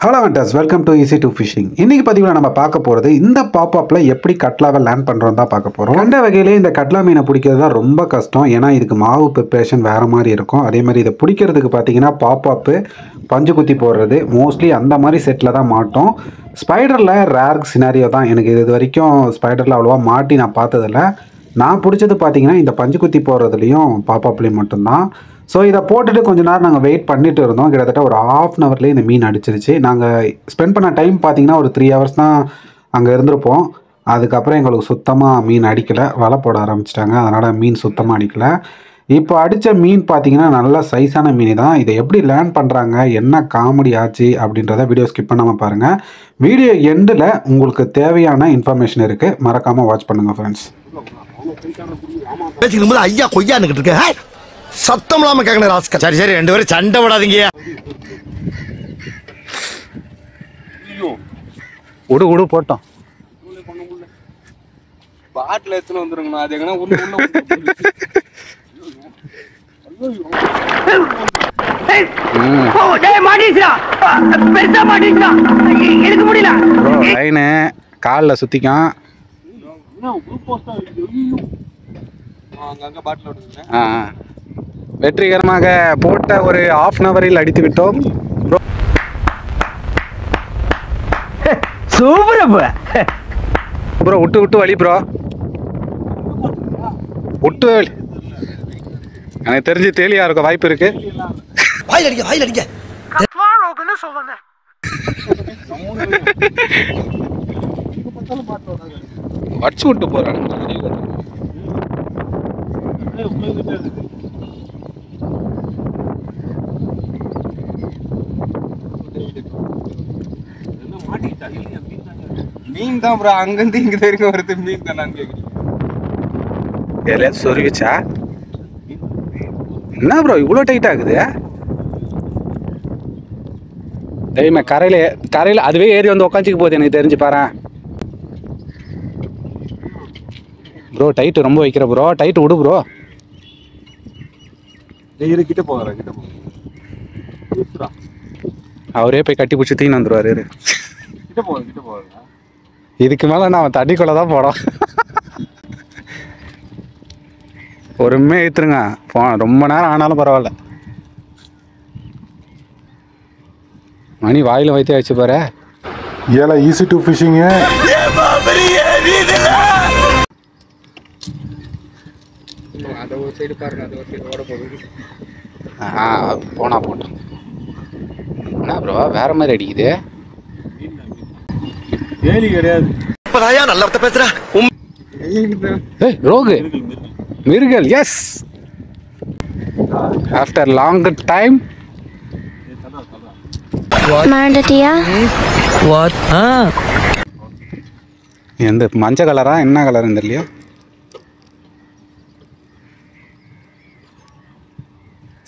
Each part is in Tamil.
Hello wonders, welcome to easy to fishing. இன்றைக்கி பார்த்தீங்கன்னா நம்ம பார்க்க போகிறது இந்த பாப்அப்பில் எப்படி கட்லாவை லேண்ட் பண்ணுறோம் தான் பார்க்க போகிறோம். ரெண்ட வகையிலே இந்த கட்லா மீனை பிடிக்கிறது தான் ரொம்ப கஷ்டம். ஏன்னா இதுக்கு மாவு ப்ரிப்ரேஷன் வேறு மாதிரி இருக்கும். அதே மாதிரி இதை பிடிக்கிறதுக்கு பார்த்தீங்கன்னா பாப்அப்பு பஞ்சு குத்தி போடுறது மோஸ்ட்லி அந்த மாதிரி செட்டில் தான் மாட்டோம். ஸ்பைடரில் ரேர் சினாரியோ தான். எனக்கு இது வரைக்கும் ஸ்பைடரில் அவ்வளோவா மாட்டி நான் பார்த்ததில்ல. நான் பிடிச்சது பார்த்தீங்கன்னா இந்த பஞ்சு குத்தி போடுறதுலையும் பாப்அப்லேயும் மட்டும்தான். ஸோ இதை போட்டுட்டு கொஞ்ச நேரம் நாங்கள் வெயிட் பண்ணிட்டு இருந்தோம். கிட்டத்தட்ட ஒரு ½ ஹவர்லேயே இந்த மீன் அடிச்சிருச்சு. நாங்கள் ஸ்பெண்ட் பண்ண டைம் பார்த்தீங்கன்னா ஒரு 3 ஹவர்ஸ் தான் அங்கே இருந்திருப்போம். அதுக்கப்புறம் எங்களுக்கு சுத்தமாக மீன் அடிக்கலை. வலை போட ஆரம்பிச்சிட்டாங்க. அதனால் மீன் சுத்தமாக அடிக்கலை. இப்போ அடித்த மீன் பார்த்தீங்கன்னா நல்ல சைஸான மீன் தான். இதை எப்படி லேர்ன் பண்ணுறாங்க, என்ன காமெடி ஆச்சு அப்படின்றத வீடியோ ஸ்கிப் பண்ணாமல் பாருங்கள். வீடியோ எண்டில் உங்களுக்கு தேவையான இன்ஃபர்மேஷன் இருக்குது. மறக்காமல் வாட்ச் பண்ணுங்கள் ஃப்ரெண்ட்ஸ். ஐயா கொய்யான்னுகிட்டு இருக்க சத்தம் இல்லாம கேட்கணும் ராஸ்கல். சரி சரி, 2 பேரும் சண்டை போடாதீங்க. உடு போட்டோம். பாட்டில் எத்தனை வந்துருங்கண்ணா, அது எங்கன்னா உள்ள லைனு காலில் சுற்றிக்கும். அங்கங்க பாட்டில் விடுங்க. வெற்றிகரமாக போட்ட ஒரு ½ ஹவரில் அடித்து விட்டோம். ப்ரோ விட்டு வலி ப்ரோ, விட்டு வலி. எனக்கு தெரிஞ்சு தேலியா இருக்க வாய்ப்பு இருக்கு. வாயில் அடிங்க வச்சு விட்டு போறாங்க. மீன் தான் ப்ரோ, அங்கிருந்து இங்க வரைக்கும் வருது. மீன் தான் நான் கேட்குறேன். சொருவிச்சா என்ன ப்ரோ இவ்வளோ டைட் ஆகுது? தெரியுமா கரையில் அதுவே ஏறி வந்து உக்காஞ்சிக்க போகுது எனக்கு தெரிஞ்சு. பாரு ப்ரோ, டைட்டு ரொம்ப வைக்கிற ப்ரோ. டைட்டு விடு ப்ரோ. கிட்ட போகிறேன். அவரே போய் கட்டி பிடிச்சி தீன்னு வந்துடுவாரு. கிட்ட போகிறேன். இதுக்கு மேலே நான் தண்ணிக்குள்ளே தான் போடும். பொறுமையாக ஏற்றுருங்க. ரொம்ப நேரம் ஆனாலும் பரவாயில்ல. மணி வாயில் வைத்தே வச்சு பாரு. ஏல ஈஸி டு ஃபிஷிங்கு. அதை ஒரு சைடு பாருங்க, அது ஒரு சைடு ஓட போகுது. போட்டோம். என்ன ப்ரோ வேற மாதிரி அடிக்குது? வேலி கிடையாது. இப்பதாயா நல்ல வார்த்தை பேசுற. ரோகு மிருகல். Yes, after long time. மறந்துட்டியா? வாட்? எந்த மஞ்சள் கலரா என்ன கலர் தெரியலையா?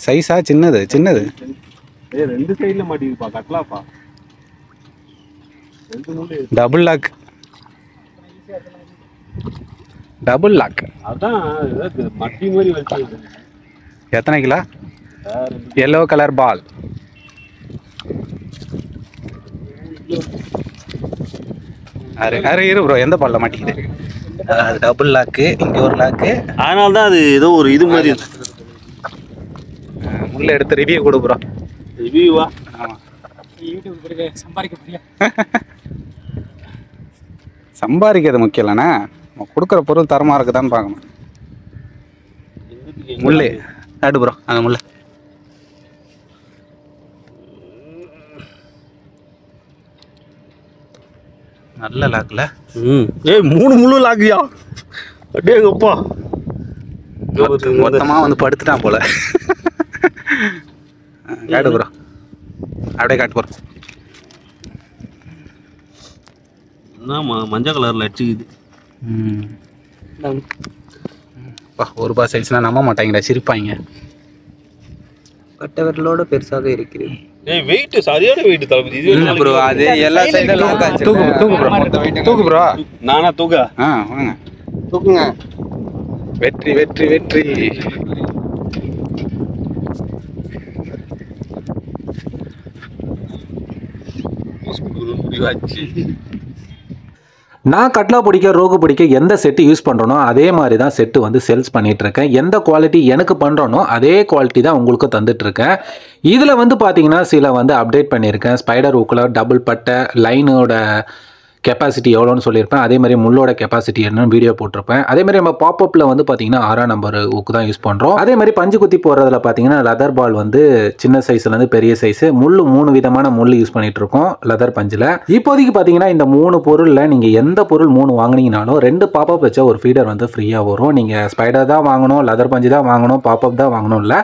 சைஸா? சின்னது 2 சைடுல மாட்டிருப்பா கட்லாப்பா. 2 மூணு டபுள் லாக். அதான் மட்டி மாதிரி வச்சு. எத்தனை கிலோ? Yellow colour ball. இரு ப்ரோ, எந்த பால்ல மாட்டிக்குது? அது டபுள் லாக்கு. இங்கே ஒரு லாக்கு. அதனால தான் அது ஏதோ ஒரு இது மாதிரி. முள்ள எடுத்து ரிவ்யூ கொடு ப்ரோ. ரிவ்யூவா? ஆமாம், சம்பாதிக்கிறது முக்கியம் இல்லைண்ணா. கொடுக்குற பொருள் தரமாக இருக்குதான்னு பார்க்கணும். முள்ளு ஆடு ப்ரோ, அந்த முள்ள. நல்ல லாக்குல. 3 முள்ளு லாக்கியா? அடேங்கப்பா, மொத்தமாக வந்து படுத்துட்டான் போல. காட்டு ப்ரோ, அப்படியே காட்டு போகிறோம். என்னம்மா மஞ்சள் கலரில் அடிச்சுக்குது. ₹1 சைஸ்லாம் நம்ப மாட்டாங்கடா, சிரிப்பாங்க. கட்ட விரலோட பெருசாக இருக்கிறது. வெயிட் சரியான வெயிட் தளபதி. இது ப்ரோ, அது எல்லா சைடுல தூக்கு ப்ரோ. நானா தூக்க? வாங்க தூக்குங்க. வெற்றி. பரிசு கொடுக்கணும்னு முடிவாச்சு. நான் கட்லா பிடிக்க ரோகு பிடிக்க எந்த செட்டு யூஸ் பண்ணுறனோ அதே மாதிரி தான் செட்டு வந்து சேல்ஸ் பண்ணிகிட்ருக்கேன். எந்த குவாலிட்டி எனக்கு பண்ணுறனோ அதே குவாலிட்டி தான் உங்களுக்கு தந்துட்டுருக்கேன். இதில் வந்து பார்த்தீங்கன்னா சில வந்து அப்டேட் பண்ணியிருக்கேன். ஸ்பைடர் ஊக்கில் டபுள் பட்டை லைனோட கெப்பாசிட்டி எவ்வளோன்னு சொல்லியிருப்பேன். அதே மாதிரி முள்ளோட கெப்பாசிட்டி என்னன்னு வீடியோ போட்டிருப்பேன். அதே மாதிரி நம்ம பாப்பப்பில் வந்து பார்த்தீங்கன்னா 6ஆம் நம்பர் ஊக்கு தான் யூஸ் பண்ணுறோம். அதே மாதிரி பஞ்சு குத்தி போடுறதுல பார்த்தீங்கன்னா லெதர் பால் வந்து சின்ன சைஸ்லேருந்து பெரிய சைஸு முள் 3 விதமான முள் யூஸ் பண்ணிட்டு இருக்கோம் லெதர் பஞ்சில். இப்போதைக்கு பார்த்தீங்கன்னா இந்த 3 பொருளில் நீங்கள் எந்த பொருள் 3 வாங்கினீங்கனாலும் 2 பாப்பப் வச்ச ஒரு ஃபீடர் வந்து ஃப்ரீயாக வரும். நீங்கள் ஸ்பைடர் தான் வாங்கணும், லெதர் பஞ்சு தான் வாங்கணும், பாப்பப் தான் வாங்கணும் இல்லை,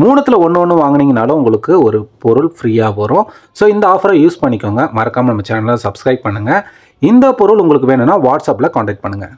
3த்தில் ஒன்று வாங்கினீங்கனாலும் உங்களுக்கு ஒரு பொருள் ஃப்ரீயாக வரும். ஸோ இந்த ஆஃபரை யூஸ் பண்ணிக்கோங்க. மறக்காமல் நம்ம சேனலை சப்ஸ்கிரைப் பண்ணுங்கள். இந்த பொருள் உங்களுக்கு வேணும்னா வாட்ஸ்அப்பில் காண்டாக்ட் பண்ணுங்கள்.